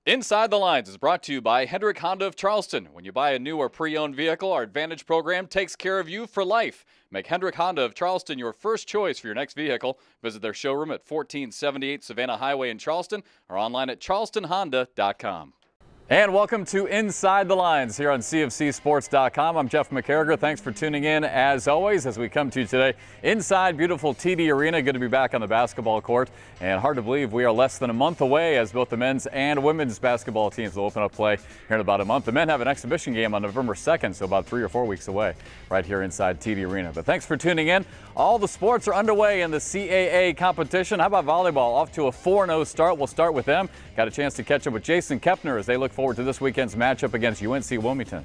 Inside the Lines is brought to you by Hendrick Honda of Charleston. When you buy a new or pre-owned vehicle, our Advantage program takes care of you for life. Make Hendrick Honda of Charleston your first choice for your next vehicle. Visit their showroom at 1478 Savannah Highway in Charleston or online at charlestonhonda.com. And welcome to Inside the Lines here on CofCsports.com. I'm Jeff McCarriger. Thanks for tuning in as always as we come to you today inside beautiful TD Arena. Good to be back on the basketball court. And hard to believe we are less than a month away as both the men's and women's basketball teams will open up play here in about a month. The men have an exhibition game on November 2nd, so about 3 or 4 weeks away right here inside TD Arena. But thanks for tuning in. All the sports are underway in the CAA competition. How about volleyball? Off to a 4-0 start. We'll start with them. Got a chance to catch up with Jason Kepner as they look forward to this weekend's matchup against UNC Wilmington.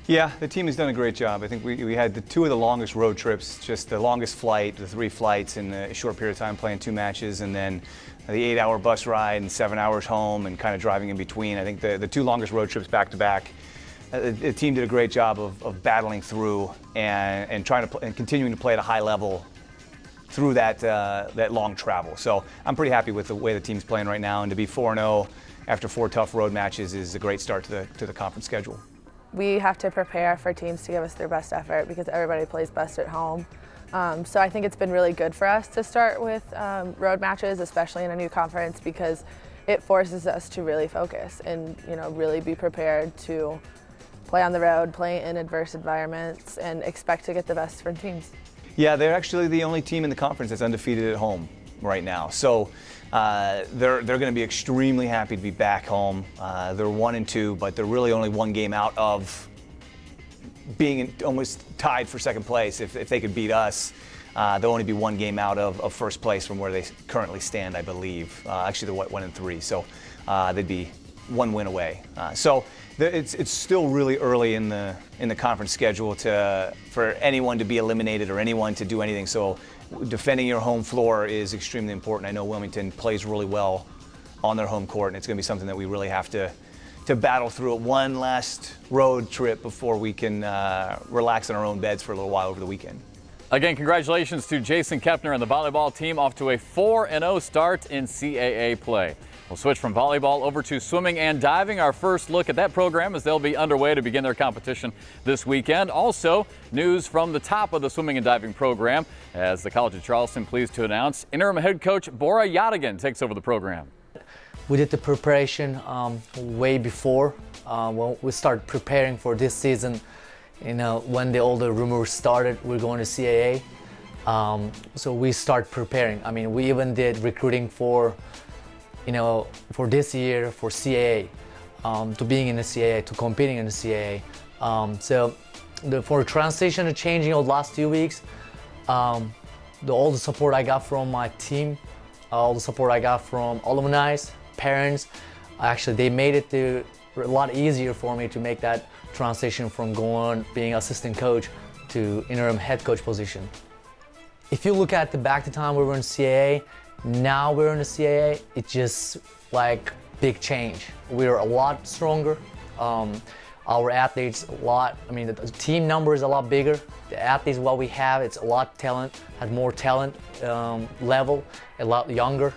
Yeah, the team has done a great job. I think we had two of the longest road trips, just the longest flight, the 3 flights in a short period of time, playing 2 matches, and then the 8-hour bus ride and 7 hours home and kind of driving in between. I think the 2 longest road trips back to back, the team did a great job of battling through and trying to and continuing to play at a high level through that long travel. So I'm pretty happy with the way the team's playing right now, and to be 4-0 after 4 tough road matches is a great start to the conference schedule. We have to prepare for teams to give us their best effort because everybody plays best at home. So I think it's been really good for us to start with road matches, especially in a new conference, because it forces us to really focus and really be prepared to play on the road, play in adverse environments, and expect to get the best from teams. Yeah, they're actually the only team in the conference that's undefeated at home right now. So they're going to be extremely happy to be back home. They're 1-2, but they're really only 1 game out of being almost tied for second place. If they could beat us, they'll only be 1 game out of first place from where they currently stand, I believe. Actually, they're 1-3, so they'd be 1 win away. So it's still really early in the conference schedule for anyone to be eliminated or anyone to do anything. So defending your home floor is extremely important. I know Wilmington plays really well on their home court, and it's going to be something that we really have to battle through at one last road trip before we can relax in our own beds for a little while over the weekend. Again, congratulations to Jason Kepner and the volleyball team off to a 4-0 start in CAA play. We'll switch from volleyball over to swimming and diving. Our first look at that program as they'll be underway to begin their competition this weekend. Also, news from the top of the swimming and diving program as the College of Charleston pleased to announce interim head coach Bora Yadigan takes over the program. We did the preparation way before when we started preparing for this season. When all the rumors started, we're going to CAA. So we start preparing. I mean, we even did recruiting for this year for CAA, to being in the CAA, to competing in the CAA. For transition and changing of the last 2 weeks, all the support I got from my team, all the support I got from alumni, parents, actually they made it a lot easier for me to make that transition from being assistant coach to interim head coach position. If you look at the back to time we were in CAA, now we're in the CAA, it's just like big change. We're a lot stronger. Our athletes the team number is a lot bigger. The athletes, what we have, it's a lot more talent level, a lot younger.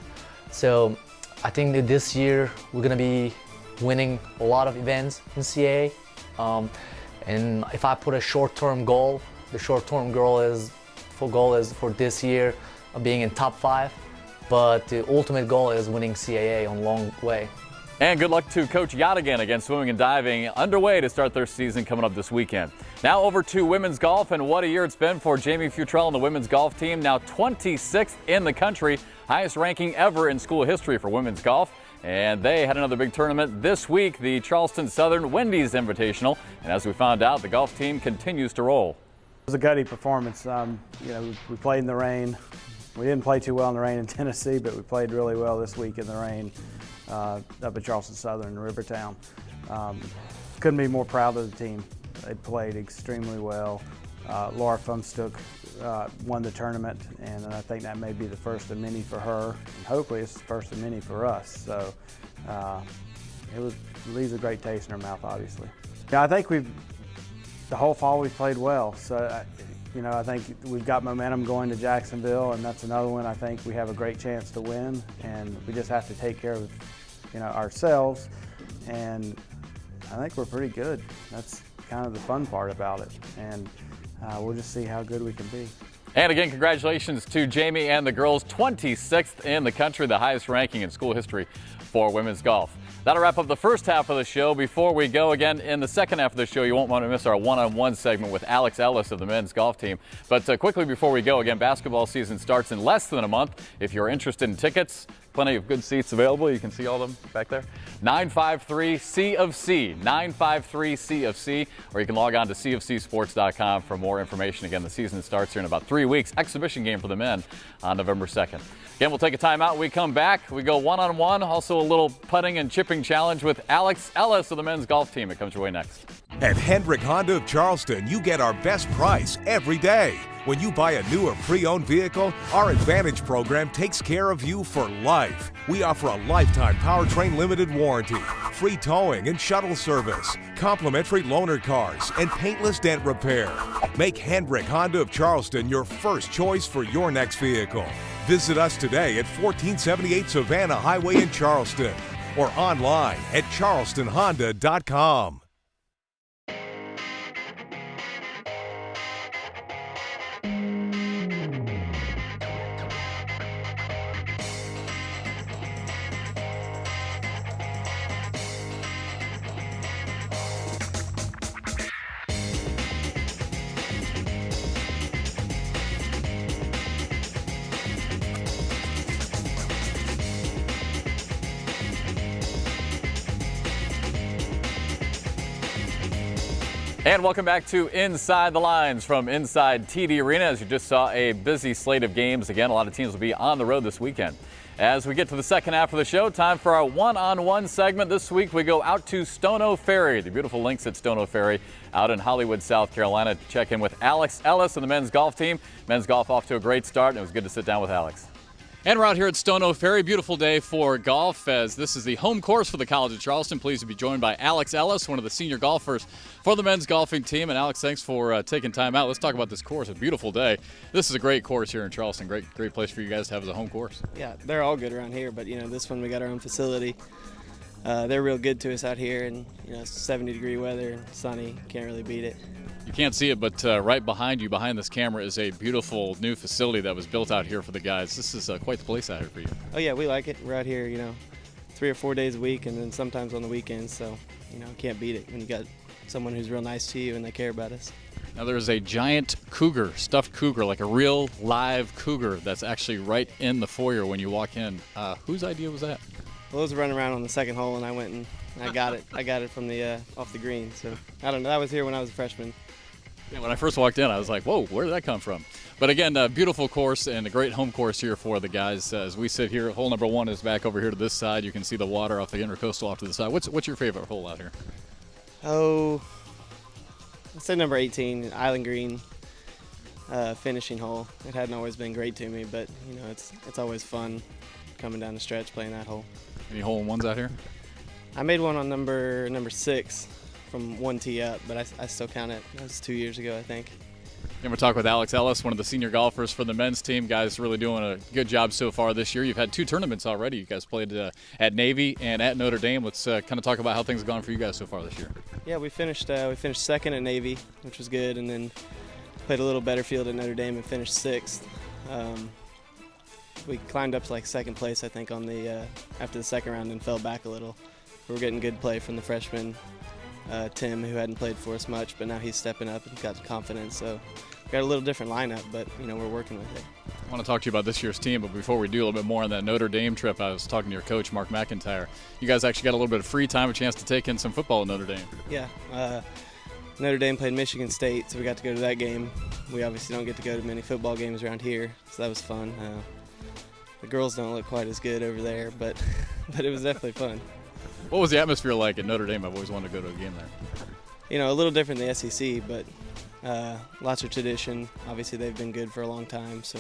So I think that this year we're gonna be winning a lot of events in CAA. And if I put a short-term goal, the short-term goal is for this year being in top 5. But the ultimate goal is winning CAA on a long way. And good luck to Coach Yadigan against swimming and diving underway to start their season coming up this weekend. Now over to women's golf, and what a year it's been for Jamie Futrell and the women's golf team. Now 26th in the country, highest ranking ever in school history for women's golf. And they had another big tournament this week, the Charleston Southern Wendy's Invitational. And as we found out, the golf team continues to roll. It was a gutty performance. We played in the rain. We didn't play too well in the rain in Tennessee, but we played really well this week in the rain up at Charleston Southern in Rivertown. Couldn't be more proud of the team. They played extremely well. Laura Fumstook won the tournament, and I think that may be the first of many for her. And hopefully it's the first of many for us. So it leaves a great taste in our mouth, obviously. Yeah, I think the whole fall we've played well. So I think we've got momentum going to Jacksonville, and that's another one I think we have a great chance to win, and we just have to take care of ourselves and I think we're pretty good. That's kind of the fun part about it, and we'll just see how good we can be. And again, congratulations to Jamie and the girls, 26th in the country, the highest ranking in school history for women's golf. That'll wrap up the first half of the show. Before we go, again, in the second half of the show, you won't want to miss our one-on-one segment with Alex Ellis of the men's golf team. But quickly before we go, again, basketball season starts in less than a month. If you're interested in tickets, plenty of good seats available. You can see all of them back there. 953-C-of-C, 953-C-of-C, or you can log on to CofCsports.com for more information. Again, the season starts here in about 3 weeks. Exhibition game for the men on November 2nd. Again, we'll take a timeout. When we come back, we go one-on-one. Also a little putting and chipping challenge with Alex Ellis of the men's golf team. It comes your way next. At Hendrick Honda of Charleston, you get our best price every day. When you buy a new or pre-owned vehicle, our Advantage program takes care of you for life. We offer a lifetime powertrain limited warranty, free towing and shuttle service, complimentary loaner cars, and paintless dent repair. Make Hendrick Honda of Charleston your first choice for your next vehicle. Visit us today at 1478 Savannah Highway in Charleston or online at charlestonhonda.com. And welcome back to Inside the Lines from inside TD Arena. As you just saw, a busy slate of games. Again, a lot of teams will be on the road this weekend. As we get to the second half of the show, time for our one-on-one segment. This week we go out to Stono Ferry, the beautiful links at Stono Ferry out in Hollywood, South Carolina, to check in with Alex Ellis and the men's golf team. Men's golf off to a great start, and it was good to sit down with Alex. And we're out here at Stono Ferry. Beautiful day for golf, as this is the home course for the College of Charleston. Pleased to be joined by Alex Ellis, one of the senior golfers for the men's golfing team. And Alex, thanks for taking time out. Let's talk about this course. A beautiful day. This is a great course here in Charleston. Great place for you guys to have as a home course. Yeah, they're all good around here, but this one we got our own facility. They're real good to us out here, and it's 70-degree weather and sunny. Can't really beat it. You can't see it, but right behind you, behind this camera, is a beautiful new facility that was built out here for the guys. This is quite the place out here for you. Oh yeah, we like it. We're out here, 3 or 4 days a week, and then sometimes on the weekends. So, can't beat it when you got someone who's real nice to you and they care about us. Now there's a giant cougar, stuffed cougar, like a real live cougar, that's actually right in the foyer when you walk in. Whose idea was that? Well, it was running around on the second hole, and I went and I got it. I got it from the off the green. So I don't know. That was here when I was a freshman. Yeah, when I first walked in, I was like, whoa, where did that come from? But again, a beautiful course and a great home course here for the guys. As we sit here, hole number 1 is back over here to this side. You can see the water off the Intercoastal off to the side. What's your favorite hole out here? Oh, I'd say number 18, Island Green, finishing hole. It hadn't always been great to me, but it's always fun coming down the stretch playing that hole. Any hole-in-ones out here? I made one on number 6 from 1 tee up, but I still count it. That was 2 years ago, I think. And we're talking with Alex Ellis, one of the senior golfers for the men's team. Guys really doing a good job so far this year. You've had 2 tournaments already. You guys played at Navy and at Notre Dame. Let's kind of talk about how things have gone for you guys so far this year. Yeah, we finished second at Navy, which was good, and then played a little better field at Notre Dame and finished 6th. We climbed up to second place, I think, on the after the second round and fell back a little. We were getting good play from the freshman Tim, who hadn't played for us much, but now he's stepping up and got confidence. So we got a little different lineup, but we're working with it. I want to talk to you about this year's team, but before we do, a little bit more on that Notre Dame trip. I was talking to your coach, Mark McIntyre. You guys actually got a little bit of free time, a chance to take in some football at Notre Dame. Yeah, Notre Dame played Michigan State, so we got to go to that game. We obviously don't get to go to many football games around here, so that was fun. The girls don't look quite as good over there, but it was definitely fun. What was the atmosphere like at Notre Dame? I've always wanted to go to a game there. A little different than the SEC, but lots of tradition. Obviously, they've been good for a long time, so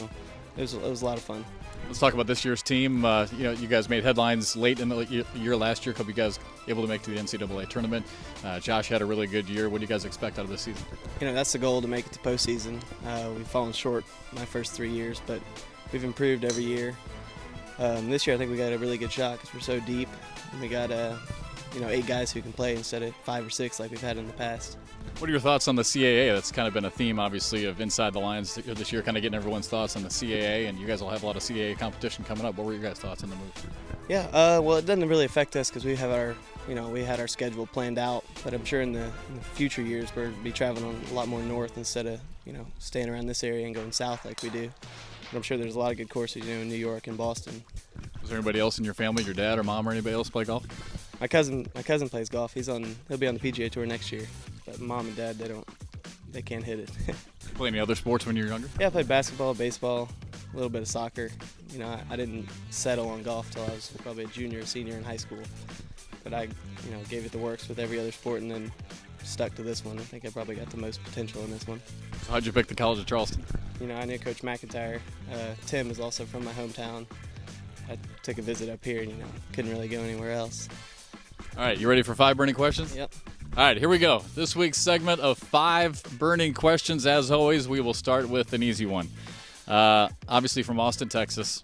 it was a lot of fun. Let's talk about this year's team. You guys made headlines late in the year last year. A couple of you guys able to make to the NCAA tournament. Josh had a really good year. What do you guys expect out of this season? That's the goal, to make it to postseason. We've fallen short my first 3 years, but we've improved every year. This year, I think we got a really good shot because we're so deep. And we got 8 guys who can play instead of 5 or 6 like we've had in the past. What are your thoughts on the CAA? That's kind of been a theme, obviously, of Inside the Lines this year, kind of getting everyone's thoughts on the CAA, and you guys will have a lot of CAA competition coming up. What were your guys' thoughts on the move? Yeah, well, it doesn't really affect us because we have we had our schedule planned out. But I'm sure in the future years we're going to be traveling a lot more north instead of staying around this area and going south like we do. But I'm sure there's a lot of good courses in New York and Boston. Is there anybody else in your family, your dad or mom or anybody else play golf? My cousin plays golf. He'll be on the PGA Tour next year. But mom and dad, they can't hit it. Play any other sports when you were younger? Yeah, I played basketball, baseball, a little bit of soccer. I didn't settle on golf till I was probably a junior or senior in high school. But I, gave it the works with every other sport and then stuck to this one. I think I probably got the most potential in this one. So how'd you pick the College of Charleston? I knew Coach McIntyre. Tim is also from my hometown. I took a visit up here and, couldn't really go anywhere else. All right, you ready for 5 burning questions? Yep. All right, here we go. This week's segment of 5 burning questions. As always, we will start with an easy one. Obviously from Austin, Texas,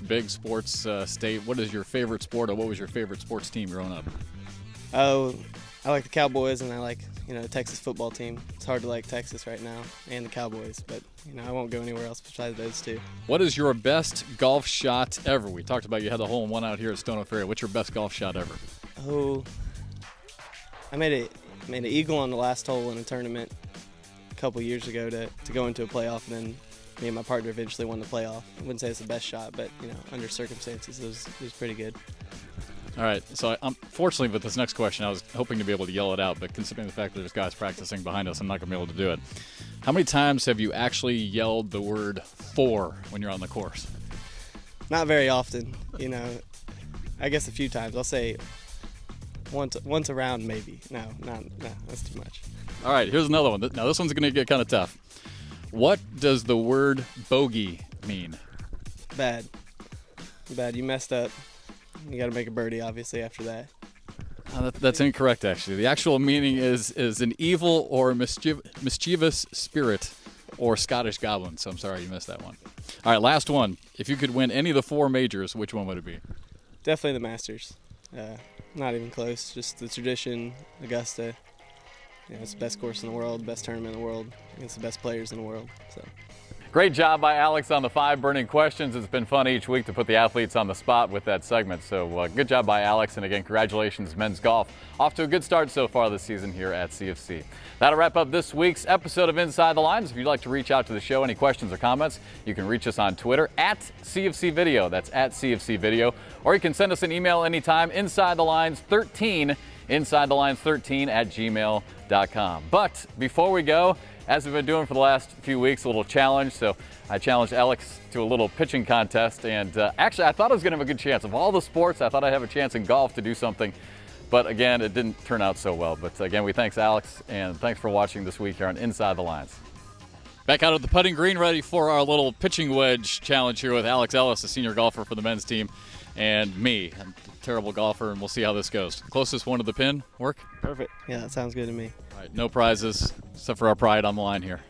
big sports state. What is your favorite sport, or what was your favorite sports team growing up? Oh, I like the Cowboys, and I like, the Texas football team. It's hard to like Texas right now and the Cowboys, but, I won't go anywhere else besides those two. What is your best golf shot ever? We talked about you had the hole-in-one out here at Stone Oak Ferry. What's your best golf shot ever? Oh, I made an eagle on the last hole in a tournament a couple years ago to go into a playoff, and then me and my partner eventually won the playoff. I wouldn't say it's the best shot, but under circumstances, it was pretty good. All right, so unfortunately with this next question, I was hoping to be able to yell it out, but considering the fact that there's guys practicing behind us, I'm not going to be able to do it. How many times have you actually yelled the word 4 when you're on the course? Not very often, I guess a few times. I'll say once a round maybe. No, that's too much. All right, here's another one. Now this one's going to get kind of tough. What does the word bogey mean? Bad. You messed up. You got to make a birdie, obviously, after that. That's incorrect, actually. The actual meaning is an evil or mischievous spirit or Scottish goblin. So I'm sorry you missed that one. All right, last one. If you could win any of the 4 majors, which one would it be? Definitely the Masters. Not even close. Just the tradition, Augusta. It's the best course in the world, best tournament in the world, against the best players in the world. So. Great job by Alex on the 5 burning questions. It's been fun each week to put the athletes on the spot with that segment. So good job by Alex. And again, congratulations, men's golf. Off to a good start so far this season here at CFC. That'll wrap up this week's episode of Inside the Lines. If you'd like to reach out to the show, any questions or comments, you can reach us on Twitter at CFC Video. That's at CFC Video. Or you can send us an email anytime, InsideTheLines13, InsideTheLines13 @gmail.com. But before we go, as we've been doing for the last few weeks, a little challenge. So I challenged Alex to a little pitching contest. And actually, I thought I was going to have a good chance. Of all the sports, I thought I'd have a chance in golf to do something. But again, it didn't turn out so well. But again, we thanks Alex, and thanks for watching this week here on Inside the Lines. Back out at the putting green, ready for our little pitching wedge challenge here with Alex Ellis, a senior golfer for the men's team, and me. I'm a terrible golfer, and we'll see how this goes. Closest one to the pin, work? Perfect. Yeah, that sounds good to me. All right, no prizes except for our pride on the line here.